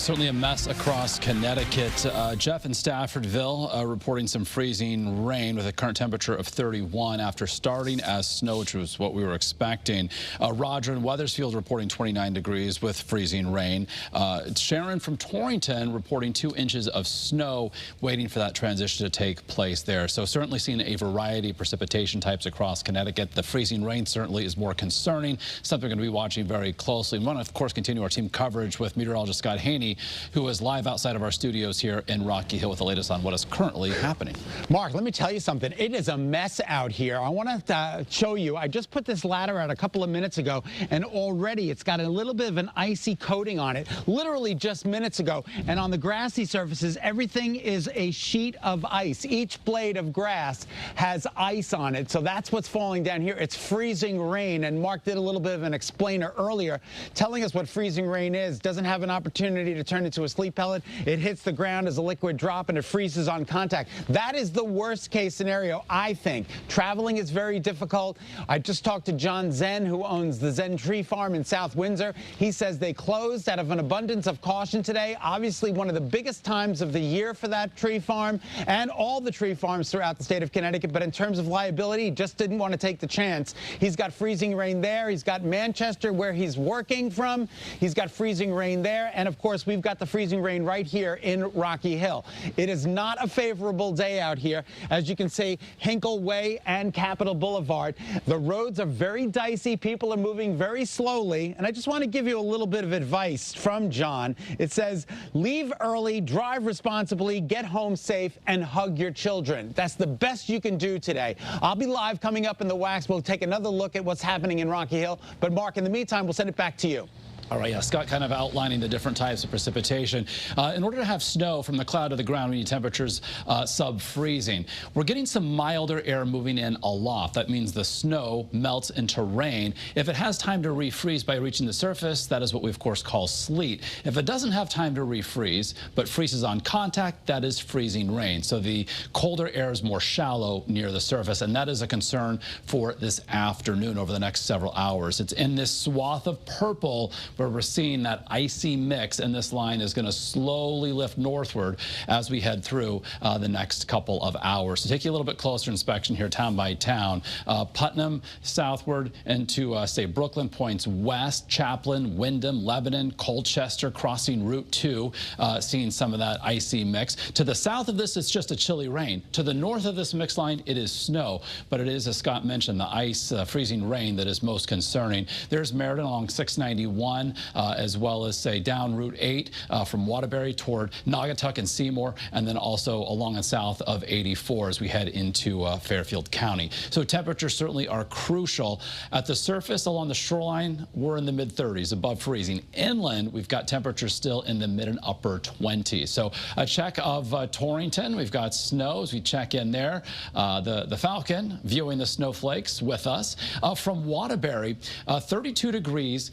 Certainly a mess across Connecticut. Jeff in Staffordville reporting some freezing rain with a current temperature of 31 after starting as snow, which was what we were expecting. Roger in Wethersfield reporting 29 degrees with freezing rain. Sharon from Torrington reporting 2 inches of snow, waiting for that transition to take place there. So certainly seeing a variety of precipitation types across Connecticut. The freezing rain certainly is more concerning, something we're going to be watching very closely. We want to, of course, continue our team coverage with meteorologist Scott Haney, who is live outside of our studios here in Rocky Hill with the latest on what is currently happening. Mark, let me tell you something. It is a mess out here. I want to show you. I just put this ladder out a couple of minutes ago, and already it's got a little bit of an icy coating on it, literally just minutes ago. And on the grassy surfaces, everything is a sheet of ice. Each blade of grass has ice on it. So that's what's falling down here. It's freezing rain. And Mark did a little bit of an explainer earlier, telling us what freezing rain is. Doesn't have an opportunity to turn into a sleep pellet. It hits the ground as a liquid drop and it freezes on contact. That is the worst case scenario, I think. Traveling is very difficult. I just talked to John Zen, who owns the Zen Tree Farm in South Windsor. He says they closed out of an abundance of caution today. Obviously one of the biggest times of the year for that tree farm and all the tree farms throughout the state of Connecticut. But in terms of liability, he just didn't want to take the chance. He's got freezing rain there. He's got Manchester, where he's working from. He's got freezing rain there. And of course, we've got the freezing rain right here in Rocky Hill. It is not a favorable day out here. As you can see, Hinkle Way and Capitol Boulevard. The roads are very dicey. People are moving very slowly. And I just want to give you a little bit of advice from John. It says, leave early, drive responsibly, get home safe, and hug your children. That's the best you can do today. I'll be live coming up in the Wax. We'll take another look at what's happening in Rocky Hill. But Mark, in the meantime, we'll send it back to you. All right, yeah, Scott kind of outlining the different types of precipitation. In order to have snow from the cloud to the ground, we need temperatures sub-freezing. We're getting some milder air moving in aloft. That means the snow melts into rain. If it has time to refreeze by reaching the surface, that is what we, of course, call sleet. If it doesn't have time to refreeze, but freezes on contact, that is freezing rain. So the colder air is more shallow near the surface, and that is a concern for this afternoon over the next several hours. It's in this swath of purple where we're seeing that icy mix, and this line is going to slowly lift northward as we head through the next couple of hours. So take you a little bit closer inspection here, town by town. Putnam southward into, say, Brooklyn points west, Chaplin, Wyndham, Lebanon, Colchester, crossing Route 2, seeing some of that icy mix. To the south of this, it's just a chilly rain. To the north of this mix line, it is snow, but it is, as Scott mentioned, the ice, freezing rain that is most concerning. There's Meriden along 691. As well as, say, down Route 8 from Waterbury toward Naugatuck and Seymour, and then also along and south of 84 as we head into Fairfield County. So temperatures certainly are crucial. At the surface along the shoreline, we're in the mid-30s, above freezing. Inland, we've got temperatures still in the mid and upper 20s. So a check of Torrington. We've got snow as we check in there. The Falcon viewing the snowflakes with us. From Waterbury, 32 degrees.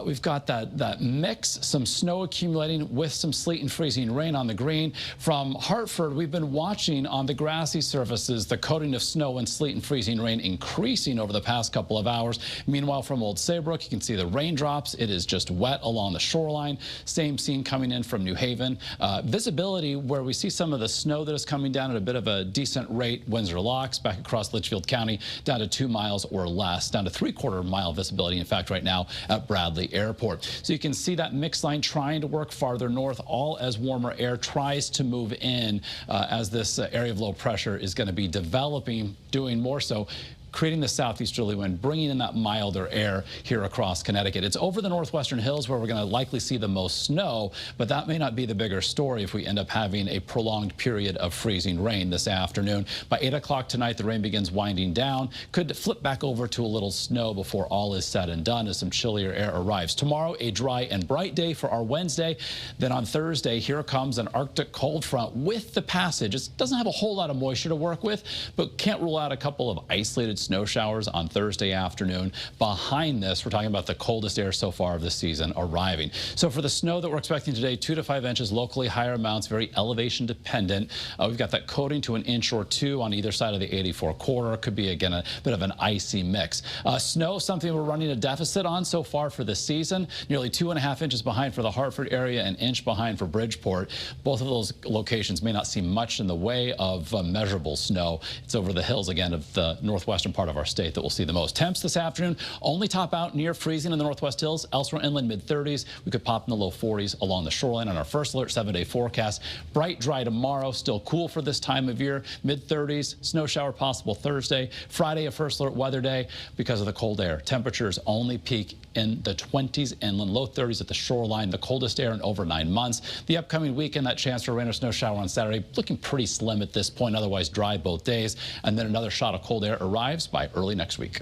We've got that mix, some snow accumulating with some sleet and freezing rain on the green. From Hartford, we've been watching on the grassy surfaces the coating of snow and sleet and freezing rain increasing over the past couple of hours. Meanwhile, from Old Saybrook, you can see the raindrops. It is just wet along the shoreline. Same scene coming in from New Haven. Visibility, where we see some of the snow that is coming down at a bit of a decent rate. Windsor Locks back across Litchfield County down to 2 miles or less, down to 3/4 mile visibility, in fact, right now at Bradley Airport. So you can see that mix line trying to work farther north, all as warmer air tries to move in as this area of low pressure is going to be developing, doing more so, creating the southeasterly wind, bringing in that milder air here across Connecticut. It's over the northwestern hills where we're going to likely see the most snow, but that may not be the bigger story if we end up having a prolonged period of freezing rain this afternoon. By 8 o'clock tonight, the rain begins winding down. Could flip back over to a little snow before all is said and done as some chillier air arrives. Tomorrow, a dry and bright day for our Wednesday. Then on Thursday, here comes an Arctic cold front with the passage. It doesn't have a whole lot of moisture to work with, but can't rule out a couple of isolated snow showers on Thursday afternoon. Behind this, we're talking about the coldest air so far of the season arriving. So for the snow that we're expecting today, 2 to 5 inches, locally higher amounts, very elevation dependent. We've got that coating to an inch or two on either side of the 84 corridor. Could be, again, a bit of an icy mix. Snow, something we're running a deficit on so far for the season. Nearly 2.5 inches behind for the Hartford area, an inch behind for Bridgeport. Both of those locations may not see much in the way of measurable snow. It's over the hills again of the northwestern part of our state that we'll see the most. Temps this afternoon only top out near freezing in the northwest hills. Elsewhere inland, mid-30s. We could pop in the low 40s along the shoreline on our first alert 7-day forecast. Bright, dry tomorrow. Still cool for this time of year. Mid-30s. Snow shower possible Thursday. Friday, a first alert weather day because of the cold air. Temperatures only peak in the 20s inland, low 30s at the shoreline. The coldest air in over 9 months. The upcoming weekend, that chance for a rain or snow shower on Saturday looking pretty slim at this point. Otherwise dry both days. And then another shot of cold air arrives by early next week.